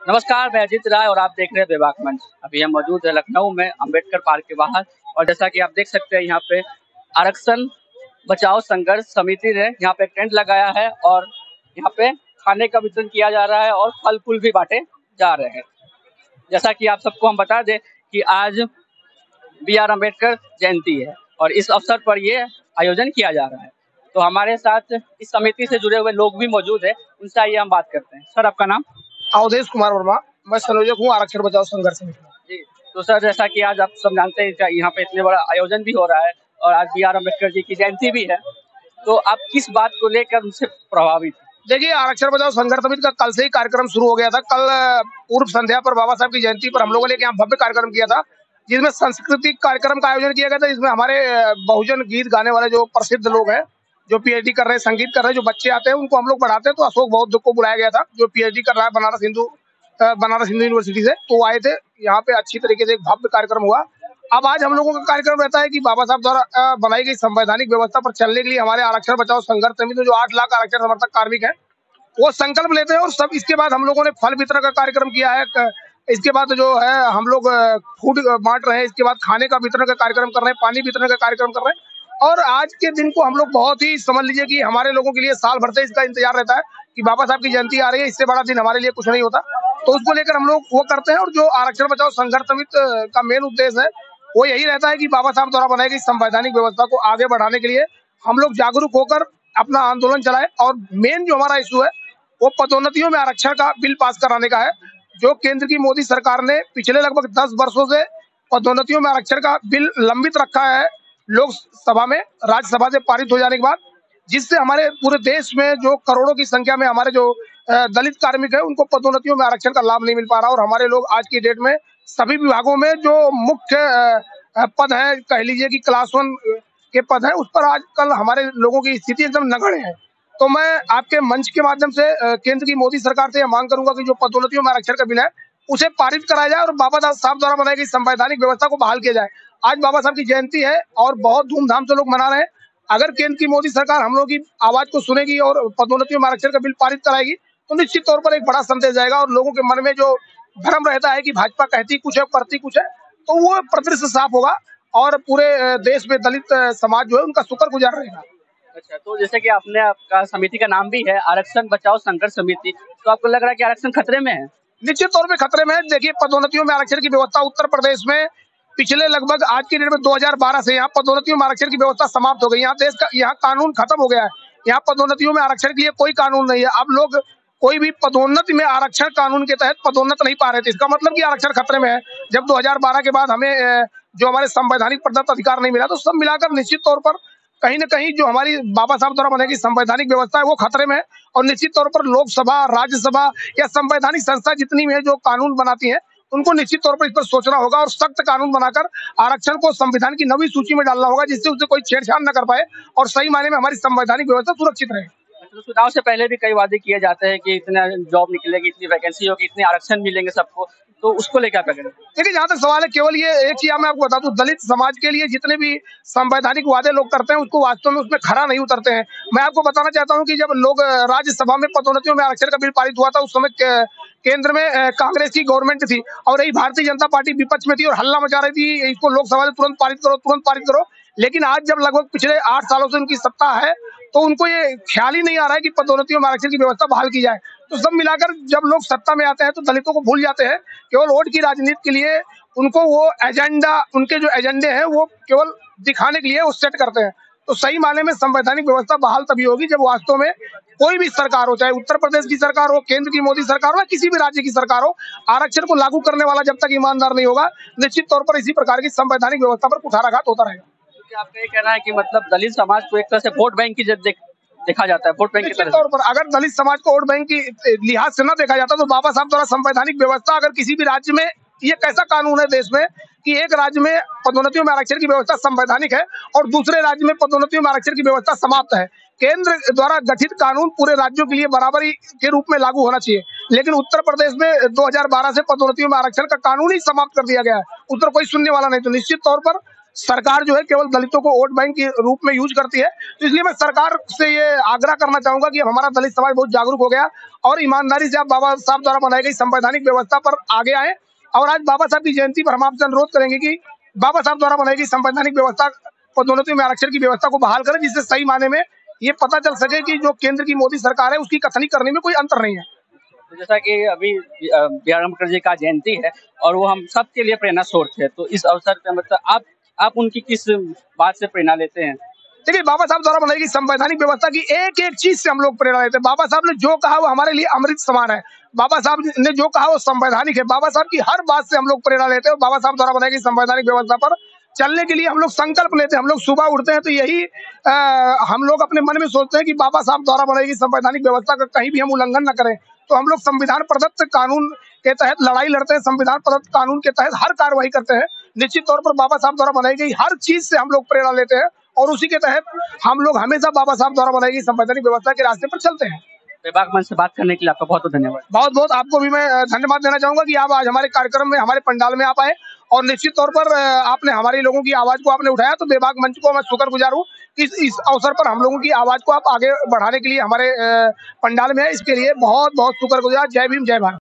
नमस्कार, मैं अजीत राय और आप देख रहे हैं बेबाक मंच। अभी हम मौजूद है लखनऊ में अंबेडकर पार्क के बाहर और जैसा कि आप देख सकते हैं यहाँ पे आरक्षण बचाओ संघर्ष समिति ने यहाँ पे टेंट लगाया है और यहाँ पे खाने का वितरण किया जा रहा है और फल फूल भी बांटे जा रहे हैं। जैसा कि आप सबको हम बता दें कि आज B.R. अम्बेडकर जयंती है और इस अवसर पर ये आयोजन किया जा रहा है। तो हमारे साथ इस समिति से जुड़े हुए लोग भी मौजूद है, उनसे आइए हम बात करते हैं। सर, आपका नाम? अवधेश कुमार वर्मा। मैं संयोजक हूँ आरक्षण बचाओ संघर्ष समिति। जी, तो सर जैसा कि आज आप सब जानते हैं कि यहाँ पे इतने बड़ा आयोजन भी हो रहा है और आज B.R. अम्बेडकर जी की जयंती भी है, तो आप किस बात को लेकर उनसे प्रभावित? देखिए, आरक्षण बचाओ संघर्ष समिति का कल से ही कार्यक्रम शुरू हो गया था। कल पूर्व संध्या पर बाबा साहब की जयंती पर हम लोगों ने यहाँ भव्य कार्यक्रम किया था, जिसमें सांस्कृतिक कार्यक्रम का आयोजन किया गया था। इसमें हमारे बहुजन गीत गाने वाले जो प्रसिद्ध लोग हैं, जो PhD कर रहे हैं, संगीत कर रहे हैं, जो बच्चे आते हैं उनको हम लोग पढ़ाते हैं। तो अशोक बौद्ध को बुलाया गया था, जो PhD कर रहा है बनारस हिंदू यूनिवर्सिटी से, तो आए थे यहाँ पे। अच्छी तरीके से एक भव्य कार्यक्रम हुआ। अब आज हम लोगों का कार्यक्रम रहता है कि बाबा साहब द्वारा बनाई गई संवैधानिक व्यवस्था पर चलने के लिए हमारे आरक्षण बचाओ संघर्ष समिति में जो 8 लाख आरक्षण समर्थक कार्मिक है, वो संकल्प लेते हैं। और सब इसके बाद हम लोगों ने फल वितरण का कार्यक्रम किया है। इसके बाद जो है हम लोग फूड बांट रहे हैं। इसके बाद खाने का वितरण का कार्यक्रम कर रहे हैं, पानी वितरण का कार्यक्रम कर रहे हैं। और आज के दिन को हम लोग बहुत ही समझ लीजिए कि हमारे लोगों के लिए साल भर से इसका इंतजार रहता है कि बाबा साहब की जयंती आ रही है, इससे बड़ा दिन हमारे लिए कुछ नहीं होता। तो उसको लेकर हम लोग वो करते हैं। और जो आरक्षण बचाओ संघर्ष समिति का मेन उद्देश्य है वो यही रहता है कि बाबा साहब द्वारा बनाई गई संवैधानिक व्यवस्था को आगे बढ़ाने के लिए हम लोग जागरूक होकर अपना आंदोलन चलाएं। और मेन जो हमारा इशू है वो पदोन्नतियों में आरक्षण का बिल पास कराने का है। जो केंद्र की मोदी सरकार ने पिछले लगभग 10 वर्षों से पदोन्नतियों में आरक्षण का बिल लंबित रखा है लोकसभा में, राज्यसभा से पारित हो जाने के बाद, जिससे हमारे पूरे देश में जो करोड़ों की संख्या में हमारे जो दलित कार्मिक है उनको पदोन्नतियों में आरक्षण का लाभ नहीं मिल पा रहा। और हमारे लोग आज की डेट में सभी विभागों में जो मुख्य पद है, कह लीजिए कि क्लास 1 के पद है, उस पर आजकल हमारे लोगों की स्थिति एकदम नगण्य है। तो मैं आपके मंच के माध्यम से केंद्र की मोदी सरकार से यह मांग करूंगा कि जो पदोन्नतियों में आरक्षण का बिल है उसे पारित कराया जाए और बाबा साहब द्वारा बनाई गई संवैधानिक व्यवस्था को बहाल किया जाए। आज बाबा साहब की जयंती है और बहुत धूमधाम से लोग मना रहे हैं। अगर केंद्र की मोदी सरकार हम लोग की आवाज को सुनेगी और पदोन्नतियों में आरक्षण का बिल पारित कराएगी तो निश्चित तौर पर एक बड़ा संदेश जाएगा। और लोगों के मन में जो भ्रम रहता है कि भाजपा कहती कुछ है करती कुछ है, तो वो प्रदर्शन साफ होगा और पूरे देश में दलित समाज जो है उनका शुक्रगुजार रहेगा। अच्छा, तो जैसे कि आपने आपका समिति का नाम भी है आरक्षण बचाओ संघर्ष समिति, तो आपको लग रहा है कि आरक्षण खतरे में है? निश्चित तौर पे खतरे में है। देखिए, पदोन्नतियों में आरक्षण की व्यवस्था उत्तर प्रदेश में पिछले लगभग आज की डेट में 2012 से यहाँ पदोन्नतियों में आरक्षण की व्यवस्था समाप्त हो गई। यहाँ कानून खत्म हो गया है। यहाँ पदोन्नतियों में आरक्षण के लिए कोई कानून नहीं है। अब लोग कोई भी पदोन्नति में आरक्षण कानून के तहत पदोन्नत नहीं पा रहे थे। इसका मतलब कि आरक्षण खतरे में है। जब 2012 के बाद हमें जो हमारे संवैधानिक प्रदत्त अधिकार नहीं मिला, तो सब मिलाकर निश्चित तौर पर कहीं न कहीं जो हमारी बाबा साहब द्वारा बनाई गई संवैधानिक व्यवस्था है वो खतरे में है। और निश्चित तौर पर लोकसभा, राज्यसभा या संवैधानिक संस्था जितनी भी है जो कानून बनाती है, उनको निश्चित तौर पर इस पर सोचना होगा और सख्त कानून बनाकर आरक्षण को संविधान की नवी सूची में डालना होगा, जिससे उससे कोई छेड़छाड़ न कर पाए और सही मायने में हमारी संवैधानिक व्यवस्था सुरक्षित रहे। तो चुनाव से पहले भी कई वादे किए जाते हैं कि इतना जॉब निकलेगी, इतनी वैकेंसी होगी, इतने आरक्षण मिलेंगे सबको, तो उसको लेकर क्या करें? देखिए, जहाँ तक सवाल है, केवल ये एक चीज मैं आपको बता दूं, दलित समाज के लिए जितने भी संवैधानिक वादे लोग करते हैं उसको वास्तव में उसमें खरा नहीं उतरते हैं। मैं आपको बताना चाहता हूं कि जब लोग राज्यसभा में पदोन्नतियों में आरक्षण का बिल पारित हुआ था, उस समय केंद्र में कांग्रेस की गवर्नमेंट थी और यही भारतीय जनता पार्टी विपक्ष में थी और हल्ला मचा रही थी, इसको लोकसभा में तुरंत पारित करो, तुरंत पारित करो। लेकिन आज जब लगभग पिछले 8 सालों से उनकी सत्ता है, तो उनको ये ख्याल ही नहीं आ रहा है कि पदोन्नतियों में आरक्षण की व्यवस्था बहाल की जाए। तो सब मिलाकर जब लोग सत्ता में आते हैं तो दलितों को भूल जाते हैं। केवल वोट की राजनीति के लिए उनको वो एजेंडा, उनके जो एजेंडे हैं वो केवल दिखाने के लिए वो सेट करते हैं। तो सही मायने में संवैधानिक व्यवस्था बहाल तभी होगी जब वास्तव में कोई भी सरकार हो, चाहे उत्तर प्रदेश की सरकार हो, केंद्र की मोदी सरकार हो या किसी भी राज्य की सरकार हो, आरक्षण को लागू करने वाला जब तक ईमानदार नहीं होगा, निश्चित तौर पर इसी प्रकार की संवैधानिक व्यवस्था पर कुठाराघात होता रहेगा। आपका ये कहना है कि मतलब दलित समाज को एक तरह से वोट बैंक की देखा जाता है, वोट बैंक की तरह? तौर पर अगर दलित समाज को वोट बैंक की लिहाज से न देखा जाता तो बाबा साहब द्वारा संवैधानिक व्यवस्था, अगर किसी भी राज्य में, ये कैसा कानून है देश में कि एक राज्य में पदोन्नतियों में आरक्षण की व्यवस्था संवैधानिक है और दूसरे राज्य में पदोन्नतियों में आरक्षण की व्यवस्था समाप्त है। केंद्र द्वारा गठित कानून पूरे राज्यों के लिए बराबरी के रूप में लागू होना चाहिए, लेकिन उत्तर प्रदेश में 2012 से पदोन्नतियों में आरक्षण का कानून ही समाप्त कर दिया गया है। उत्तर कोई सुनने वाला नहीं। तो निश्चित तौर पर सरकार जो है केवल दलितों को वोट बैंक के रूप में यूज करती है। तो इसलिए मैं सरकार से ये आग्रह करना चाहूंगा कि हमारा दलित समाज बहुत जागरूक हो गया और ईमानदारी से आप बाबा साहब द्वारा बनाई गई संवैधानिक व्यवस्था पर आगे आए। और आज बाबा साहब की जयंती पर हम आपसे अनुरोध करेंगे कि बाबा साहब द्वारा बनाई गई संवैधानिक व्यवस्था पदोन्नति में आरक्षण की व्यवस्था को बहाल करें, जिससे सही मायने में ये पता चल सके कि जो केंद्र की मोदी सरकार है उसकी कथनी करने में कोई अंतर नहीं है। तो जैसा कि अभी बी आर अम्बेडकर जी का जयंती है और वो हम सबके लिए प्रेरणा स्रोत है, तो इस अवसर पे मतलब आप उनकी किस बात से प्रेरणा लेते हैं? देखिए, बाबा साहब द्वारा बनाई गई संवैधानिक व्यवस्था की एक एक चीज से हम लोग प्रेरणा लेते हैं। बाबा साहब ने जो कहा वो हमारे लिए अमृत समान है। बाबा साहब ने जो कहा वो संवैधानिक है। बाबा साहब की हर बात से हम लोग प्रेरणा लेते हैं। बाबा साहब द्वारा बनाई गई संवैधानिक व्यवस्था पर चलने के लिए हम लोग संकल्प लेते हैं। हम लोग सुबह उठते हैं तो यही हम लोग अपने मन में सोचते हैं कि बाबा साहब द्वारा बनाई गई संवैधानिक व्यवस्था का कहीं भी हम उल्लंघन न करें। तो हम लोग संविधान प्रदत्त कानून के तहत लड़ाई लड़ते हैं, संविधान प्रदत्त कानून के तहत हर कार्रवाई करते हैं। निश्चित तौर पर बाबा साहब द्वारा बनाई गई हर चीज से हम लोग प्रेरणा लेते हैं और उसी के तहत हम लोग हमेशा बाबा साहब द्वारा बनाई गई संवैधानिक व्यवस्था के रास्ते पर चलते हैं। बेबाक मंच से बात करने के लिए आपका बहुत बहुत धन्यवाद। बहुत बहुत आपको भी मैं धन्यवाद देना चाहूंगा कि आप आज हमारे कार्यक्रम में, हमारे पंडाल में आप आए और निश्चित तौर पर आपने हमारे लोगों की आवाज को आपने उठाया। तो बेबाक मंच को मैं शुक्रगुजार हूँ कि इस अवसर पर हम लोगों की आवाज को आप आगे बढ़ाने के लिए हमारे पंडाल में है। इसके लिए बहुत बहुत शुक्रगुजार। जय भीम, जय भारत।